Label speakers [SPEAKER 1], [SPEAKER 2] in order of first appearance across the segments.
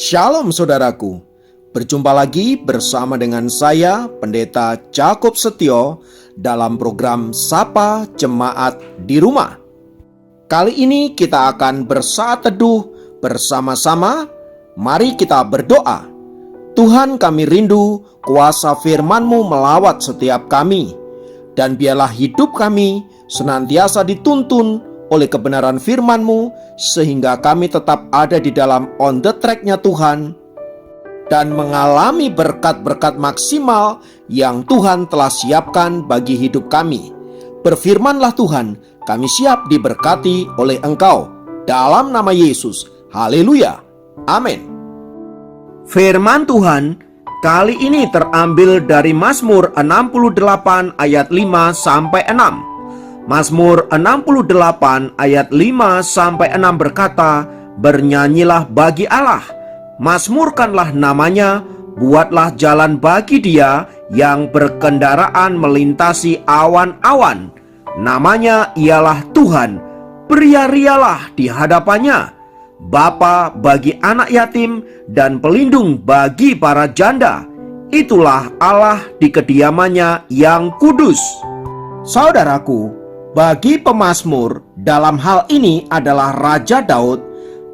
[SPEAKER 1] Shalom saudaraku, berjumpa lagi bersama dengan saya Pendeta Jakob Setio dalam program Sapa Jemaat di Rumah. Kali ini kita akan bersaat teduh bersama-sama. Mari kita berdoa. Tuhan, kami rindu kuasa firman-Mu melawat setiap kami, dan biarlah hidup kami senantiasa dituntun oleh kebenaran firman-Mu, sehingga kami tetap ada di dalam on the track-nya Tuhan, dan mengalami berkat-berkat maksimal yang Tuhan telah siapkan bagi hidup kami. Berfirmanlah Tuhan, kami siap diberkati oleh Engkau. Dalam nama Yesus, haleluya, amin. Firman Tuhan kali ini terambil dari Mazmur 68 ayat 5-6. Mazmur 68 ayat 5-6 berkata, "Bernyanyilah bagi Allah, mazmurkanlah namanya, buatlah jalan bagi Dia yang berkendaraan melintasi awan-awan. Namanya ialah Tuhan, beria-rialah di hadapannya, Bapa bagi anak yatim dan pelindung bagi para janda. Itulah Allah di kediamannya yang kudus." Saudaraku, bagi pemazmur dalam hal ini adalah Raja Daud,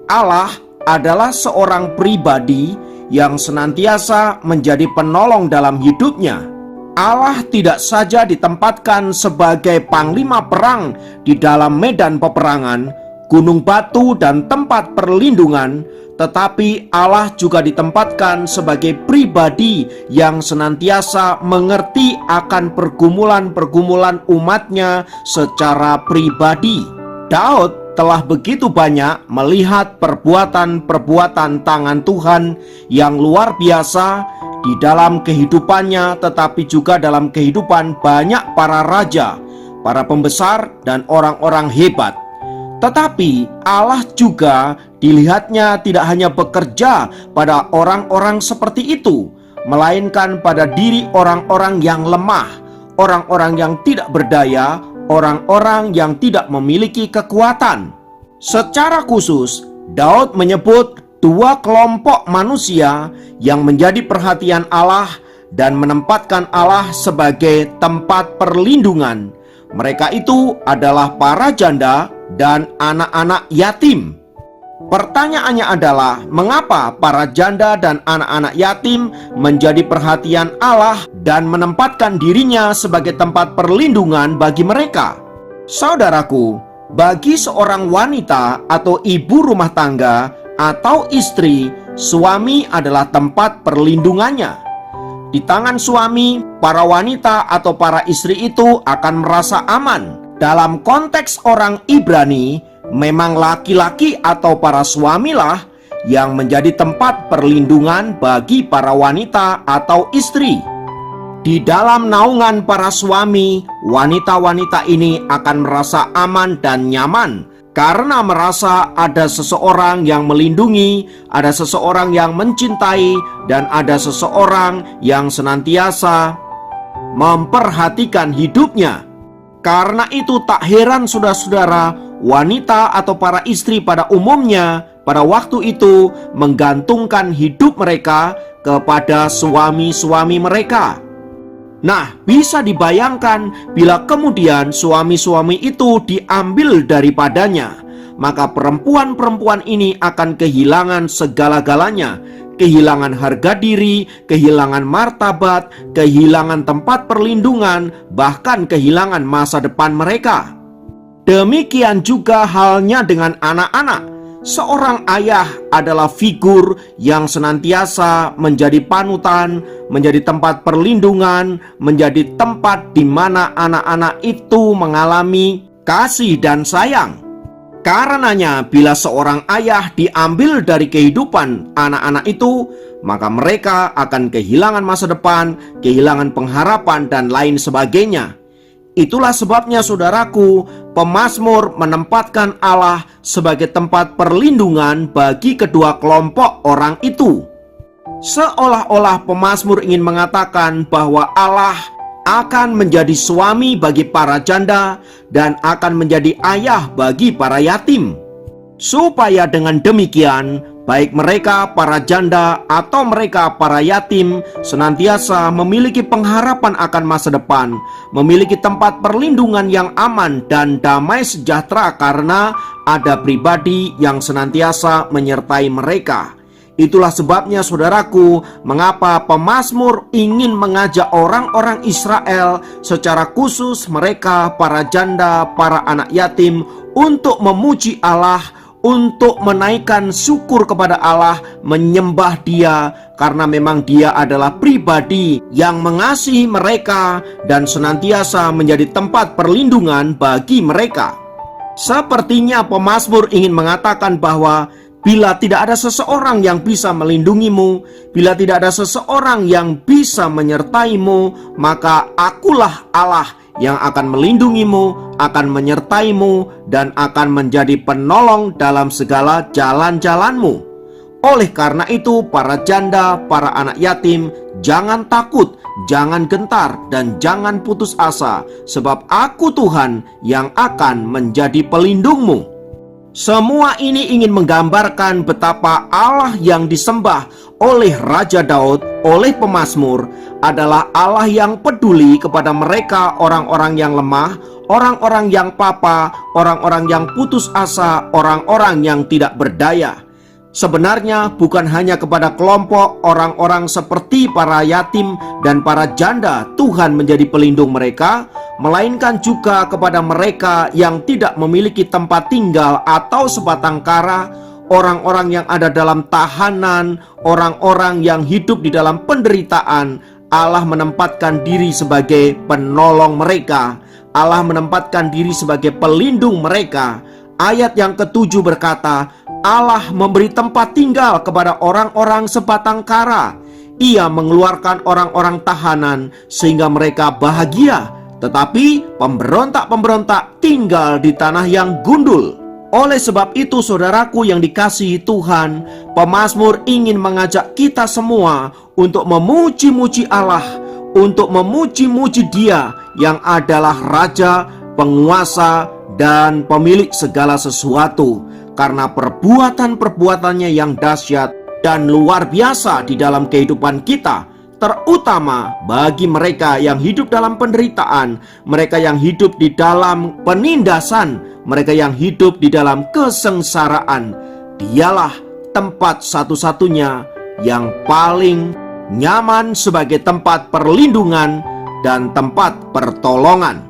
[SPEAKER 1] Allah adalah seorang pribadi yang senantiasa menjadi penolong dalam hidupnya. Allah tidak saja ditempatkan sebagai panglima perang di dalam medan peperangan, gunung batu dan tempat perlindungan, tetapi Allah juga ditempatkan sebagai pribadi yang senantiasa mengerti akan pergumulan-pergumulan umatnya secara pribadi. Daud telah begitu banyak melihat perbuatan-perbuatan tangan Tuhan yang luar biasa di dalam kehidupannya, tetapi juga dalam kehidupan banyak para raja, para pembesar, dan orang-orang hebat. Tetapi Allah juga dilihatnya tidak hanya bekerja pada orang-orang seperti itu, melainkan pada diri orang-orang yang lemah, orang-orang yang tidak berdaya, orang-orang yang tidak memiliki kekuatan. Secara khusus, Daud menyebut dua kelompok manusia yang menjadi perhatian Allah dan menempatkan Allah sebagai tempat perlindungan. Mereka itu adalah para janda dan anak-anak yatim. Pertanyaannya adalah, mengapa para janda dan anak-anak yatim menjadi perhatian Allah dan menempatkan dirinya sebagai tempat perlindungan bagi mereka? Saudaraku, bagi seorang wanita atau ibu rumah tangga atau istri, suami adalah tempat perlindungannya. Di tangan suami, para wanita atau para istri itu akan merasa aman. Dalam konteks orang Ibrani, memang laki-laki atau para suamilah yang menjadi tempat perlindungan bagi para wanita atau istri. Di dalam naungan para suami, wanita-wanita ini akan merasa aman dan nyaman karena merasa ada seseorang yang melindungi, ada seseorang yang mencintai, dan ada seseorang yang senantiasa memperhatikan hidupnya. Karena itu tak heran saudara-saudara, wanita atau para istri pada umumnya pada waktu itu menggantungkan hidup mereka kepada suami-suami mereka. Nah, bisa dibayangkan bila kemudian suami-suami itu diambil daripadanya, maka perempuan-perempuan ini akan kehilangan segala-galanya. Kehilangan harga diri, kehilangan martabat, kehilangan tempat perlindungan, bahkan kehilangan masa depan mereka. Demikian juga halnya dengan anak-anak. Seorang ayah adalah figur yang senantiasa menjadi panutan, menjadi tempat perlindungan, menjadi tempat di mana anak-anak itu mengalami kasih dan sayang. Karenanya, bila seorang ayah diambil dari kehidupan anak-anak itu, maka mereka akan kehilangan masa depan, kehilangan pengharapan, dan lain sebagainya. Itulah sebabnya saudaraku, pemazmur menempatkan Allah sebagai tempat perlindungan bagi kedua kelompok orang itu. Seolah-olah pemazmur ingin mengatakan bahwa Allah akan menjadi suami bagi para janda dan akan menjadi ayah bagi para yatim. Supaya dengan demikian baik mereka para janda atau mereka para yatim, senantiasa memiliki pengharapan akan masa depan, memiliki tempat perlindungan yang aman dan damai sejahtera karena ada pribadi yang senantiasa menyertai mereka. Itulah sebabnya saudaraku, mengapa pemazmur ingin mengajak orang-orang Israel, secara khusus mereka para janda, para anak yatim, untuk memuji Allah, untuk menaikkan syukur kepada Allah, menyembah Dia, karena memang Dia adalah pribadi yang mengasihi mereka dan senantiasa menjadi tempat perlindungan bagi mereka. Sepertinya pemazmur ingin mengatakan bahwa bila tidak ada seseorang yang bisa melindungimu, bila tidak ada seseorang yang bisa menyertaimu, maka akulah Allah yang akan melindungimu, akan menyertaimu, dan akan menjadi penolong dalam segala jalan-jalanmu. Oleh karena itu, para janda, para anak yatim, jangan takut, jangan gentar, dan jangan putus asa, sebab aku Tuhan yang akan menjadi pelindungmu. Semua ini ingin menggambarkan betapa Allah yang disembah oleh Raja Daud, oleh pemazmur, adalah Allah yang peduli kepada mereka, orang-orang yang lemah, orang-orang yang papa, orang-orang yang putus asa, orang-orang yang tidak berdaya. Sebenarnya bukan hanya kepada kelompok orang-orang seperti para yatim dan para janda Tuhan menjadi pelindung mereka, melainkan juga kepada mereka yang tidak memiliki tempat tinggal atau sebatang kara, orang-orang yang ada dalam tahanan, orang-orang yang hidup di dalam penderitaan. Allah menempatkan diri sebagai penolong mereka. Allah menempatkan diri sebagai pelindung mereka. Ayat yang ke-7 berkata, Allah memberi tempat tinggal kepada orang-orang sebatang kara. Ia mengeluarkan orang-orang tahanan sehingga mereka bahagia. Tetapi pemberontak-pemberontak tinggal di tanah yang gundul. Oleh sebab itu saudaraku yang dikasihi Tuhan, pemazmur ingin mengajak kita semua untuk memuji-muji Allah, untuk memuji-muji Dia yang adalah Raja, penguasa, dan pemilik segala sesuatu, karena perbuatan-perbuatannya yang dahsyat dan luar biasa di dalam kehidupan kita, terutama bagi mereka yang hidup dalam penderitaan, mereka yang hidup di dalam penindasan, mereka yang hidup di dalam kesengsaraan. Dialah tempat satu-satunya yang paling nyaman sebagai tempat perlindungan dan tempat pertolongan.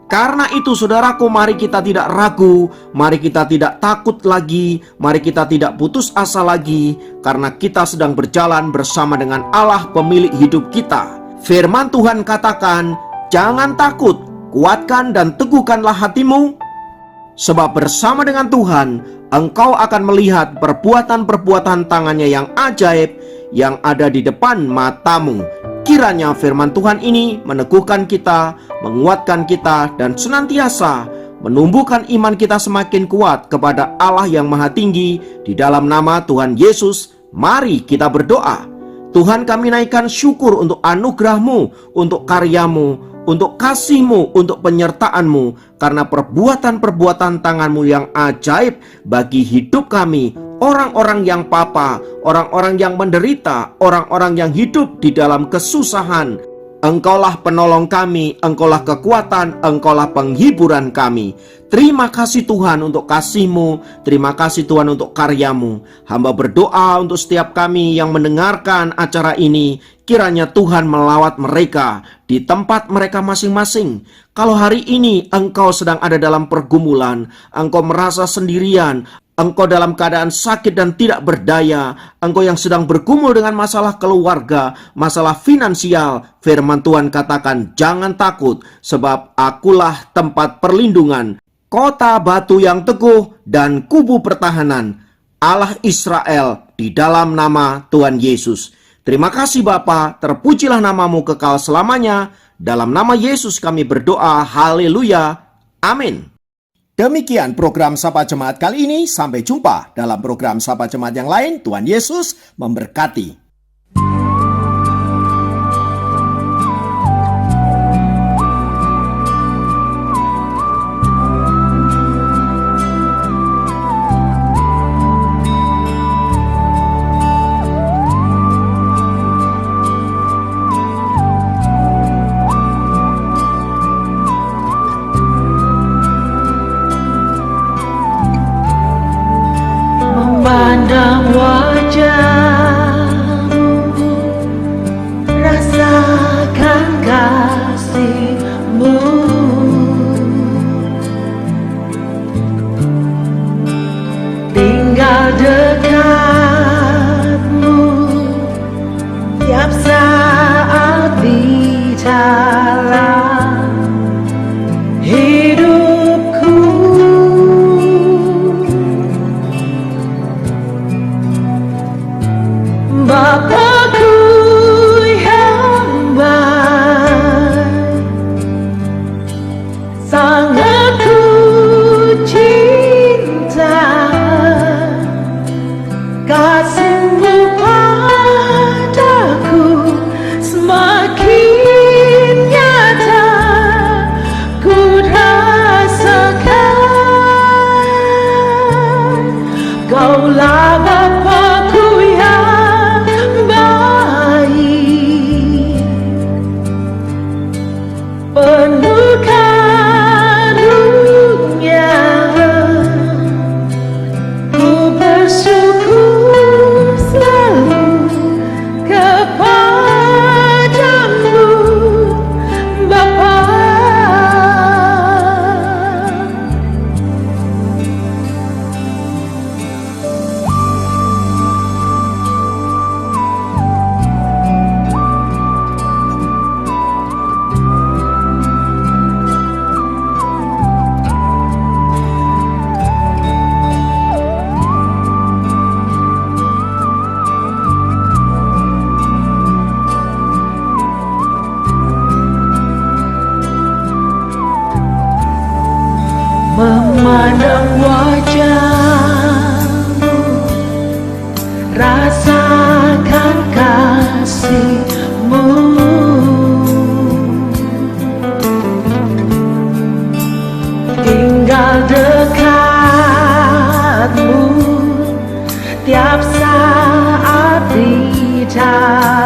[SPEAKER 1] Karena itu saudaraku, mari kita tidak ragu, mari kita tidak takut lagi, mari kita tidak putus asa lagi, karena kita sedang berjalan bersama dengan Allah pemilik hidup kita. Firman Tuhan katakan, jangan takut, kuatkan dan teguhkanlah hatimu, sebab bersama dengan Tuhan, engkau akan melihat perbuatan-perbuatan tangannya yang ajaib yang ada di depan matamu. Kiranya firman Tuhan ini meneguhkan kita, menguatkan kita, dan senantiasa menumbuhkan iman kita semakin kuat kepada Allah yang Maha Tinggi. Di dalam nama Tuhan Yesus, mari kita berdoa. Tuhan, kami naikkan syukur untuk anugerah-Mu, untuk karya-Mu, untuk kasih-Mu, untuk penyertaan-Mu, karena perbuatan-perbuatan tangan-Mu yang ajaib bagi hidup kami, orang-orang yang papa, orang-orang yang menderita, orang-orang yang hidup di dalam kesusahan. Engkaulah penolong kami, Engkaulah kekuatan, Engkaulah penghiburan kami. Terima kasih Tuhan untuk kasih-Mu, terima kasih Tuhan untuk karya-Mu. Hamba berdoa untuk setiap kami yang mendengarkan acara ini, kiranya Tuhan melawat mereka di tempat mereka masing-masing. Kalau hari ini engkau sedang ada dalam pergumulan, engkau merasa sendirian, engkau dalam keadaan sakit dan tidak berdaya, engkau yang sedang bergumul dengan masalah keluarga, masalah finansial, firman Tuhan katakan, jangan takut, sebab akulah tempat perlindungan, kota batu yang teguh dan kubu pertahanan, Allah Israel, di dalam nama Tuhan Yesus. Terima kasih Bapa, terpujilah namamu kekal selamanya. Dalam nama Yesus kami berdoa, haleluya, amin. Demikian program Sapa Jemaat kali ini. Sampai jumpa dalam program Sapa Jemaat yang lain. Tuhan Yesus memberkati.
[SPEAKER 2] Memandang wajahmu, rasakan kasihmu. Tinggal dekatmu tiap saat bicara hidupku. Bapakku yang baik, sangat ku cinta. Kasih-Mu padaku semakin nyata ku rasakan. Kaulah Bapakku yang baik, penuh karunia. Ku bersyukur selalu kepadamu, Bapa. Memandang wajahmu, rasakan kasih-Mu. Tinggal dekatmu tiap saat bicara